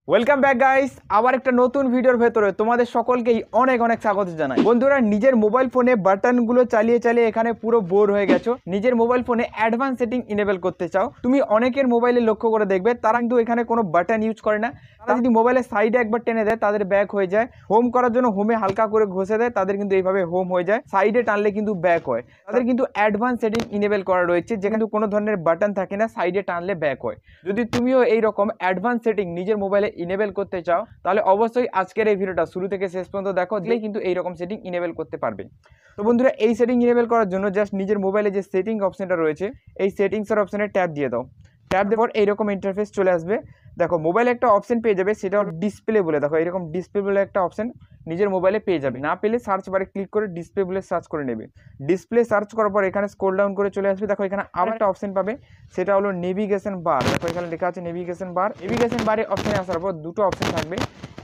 Welcome back guys, আবার একটা নতুন ভিডিওর ভেতরে তোমাদের সকলকেই অনেক অনেক স্বাগত জানাই। বন্ধুরা, নিজের মোবাইল ফোনে বাটনগুলো চালিয়ে চালিয়ে এখানে পুরো বোর হয়ে গেছো। নিজের মোবাইল ফোনে অ্যাডভান্স সেটিং ইনেবল করতে চাও। তুমি অনেকের মোবাইলে লক্ষ্য করে দেখবে তারা কিন্তু এখানে কোনো বাটন ইউজ করে না। তারা যদি মোবাইলের সাইডে একবার টেনে দেয় তাদের ব্যাক হয়ে যায়। হোম করার জন্য হোমে হালকা করে ঘষে দেয়, তাদের কিন্তু এইভাবে হোম হয়ে যায়। সাইডে টানলে কিন্তু ব্যাক হয়। তাদের কিন্তু অ্যাডভান্স সেটিং ইনেবল করা রয়েছে, যেখানে কোনো ধরনের বাটন থাকে না, সাইডে টানলে ব্যাক হয়। যদি তুমিও এইরকম অ্যাডভান্স সেটিং নিজের মোবাইলে ইনেবল করতে চাও তাহলে অবশ্যই আজকের এই ভিডিওটা শুরু থেকে শেষ পর্যন্ত দেখো, দিলেই কিন্তু এইরকম সেটিং ইনেবল করতে পারবে। তো বন্ধুরা, এই সেটিং ইনেবল করার জন্য জাস্ট নিজের মোবাইলে যে সেটিং অপশনটা রয়েছে এই সেটিংসের অপশনে ট্যাপ দিয়ে দাও। ট্যাপ দেওয়ার পর এইরকম ইন্টারফেস চলে আসবে। দেখো, মোবাইলে একটা অপশন পেয়ে যাবে, সেটা ডিসপ্লে বলে। দেখো, এরকম ডিসপ্লে বলে একটা অপশন নিজের মোবাইলে পেয়ে যাবে। না পেলে সার্চ বারে ক্লিক করে ডিসপ্লে বলে সার্চ করে নেবে। ডিসপ্লে সার্চ করার পর এখানে স্ক্রল ডাউন করে চলে আসবে। দেখো, এখানে আবার একটা অপশন পাবে, সেটা হলো নেভিগেশন বার। দেখো, এখানে লেখা আছে নেভিগেশন বার। নেভিগেশন বারে অপশনে আসার পর দুটো অপশন থাকবে,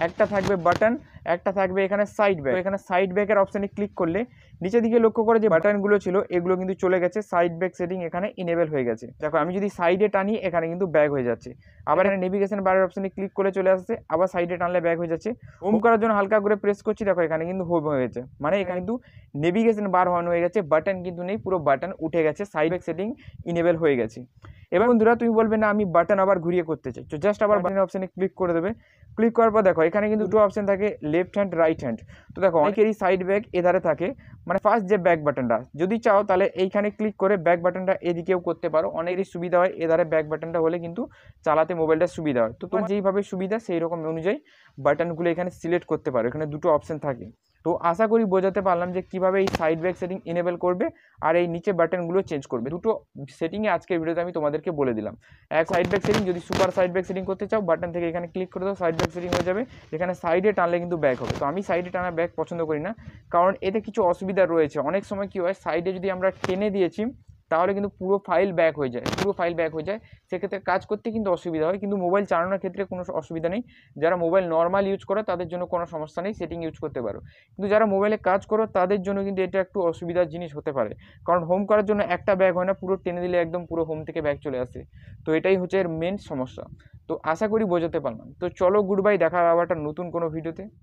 একটা থাকবে বাটন, একটা থাকবে এখানে সাইড ব্যাক। এখানে সাইড ব্যাকের অপশনে ক্লিক করলে নিচের দিকে লক্ষ্য করে যে বাটনগুলো ছিল এগুলো কিন্তু চলে গেছে, সাইড ব্যাক সেটিং এখানে ইনেবল হয়ে গেছে। দেখো, আমি যদি সাইডে টানি এখানে কিন্তু ব্যাক হয়ে যাচ্ছে। আবার এখানে নেভিগেশন বারের অপশনে ক্লিক করে চলে আসছে, আবার সাইডে টানলে ব্যাক হয়ে যাচ্ছে। হোম করার জন্য হালকা করে প্রেস করছি, দেখো এখানে কিন্তু হোম হয়ে গেছে। মানে এখানে কিন্তু নেভিগেশন বার অন হয়ে গেছে, বাটন কিন্তু নেই, পুরো বাটন উঠে গেছে, সাইড ব্যাক সেটিং ইনেবল হয়ে গেছে। এবার বন্ধুরা, তুমি বলবে না আমি বাটন আবার ঘুরিয়ে করতে চাই, তো জাস্ট আবার বাটনের অপশনে ক্লিক করে দেবে। ক্লিক করার পর দেখো এখানে কিন্তু দুটো অপশন থাকে, লেফট হ্যান্ড, রাইট হ্যান্ড। তো দেখো, অনেকেরই সাইড ব্যাক এধারে থাকে, মানে ফার্স্ট যে ব্যাক বাটনটা, যদি চাও তাহলে এইখানে ক্লিক করে ব্যাক বাটনটা এদিকেও করতে পারো। অনেকেরই সুবিধা হয় এধারে ব্যাক বাটনটা হলে কিন্তু চালাতে মোবাইলটা সুবিধা হয়। তো তোমার যেইভাবে সুবিধা সেই রকম অনুযায়ী বাটনগুলো এখানে সিলেক্ট করতে পারো। এখানে দুটো অপশন থাকে। তো আশা করি বোঝাতে পারলাম যে কীভাবে এই সাইড ব্যাক সেটিং ইনেবল করবে আর এই নিচে বাটনগুলো চেঞ্জ করবে। দুটো সেটিংয়ে আজকের ভিডিওতে আমি তোমাদেরকে বলে দিলাম। এক, সাইড ব্যাক সেটিং, যদি সুপার সাইড ব্যাক সেটিং করতে চাও বাটন থেকে এখানে ক্লিক করে দাও, সাইড ব্যাক সেটিং হয়ে যাবে। এখানে সাইডে টানলে কিন্তু ব্যাক হবে। তো আমি সাইডে টানা ব্যাক পছন্দ করি না, কারণ এতে কিছু অসুবিধা রয়েছে। অনেক সময় কী হয়, সাইডে যদি আমরা টেনে দিয়েছি তাহলে কিন্তু পুরো ফাইল ব্যাক হয়ে যায়, সেক্ষেত্রে কাজ করতে কিন্তু অসুবিধা হয়। কিন্তু মোবাইল চালানোর ক্ষেত্রে কোনো অসুবিধা নেই। যারা মোবাইল নর্মাল ইউজ করে তাদের জন্য কোনো সমস্যা নেই, সেটিং ইউজ করতে পারো। কিন্তু যারা মোবাইলে কাজ করো তাদের জন্য কিন্তু এটা একটু অসুবিধার জিনিস হতে পারে, কারণ হোম করার জন্য একটা ব্যাগ হয় না, পুরো টেনে দিলে একদম পুরো হোম থেকে ব্যাগ চলে আসে। তো এটাই হচ্ছে এর মেন সমস্যা। তো আশা করি বোঝাতে পারলাম। তো চলো, গুড বাই, দেখা আবার একটা নতুন কোনো ভিডিওতে।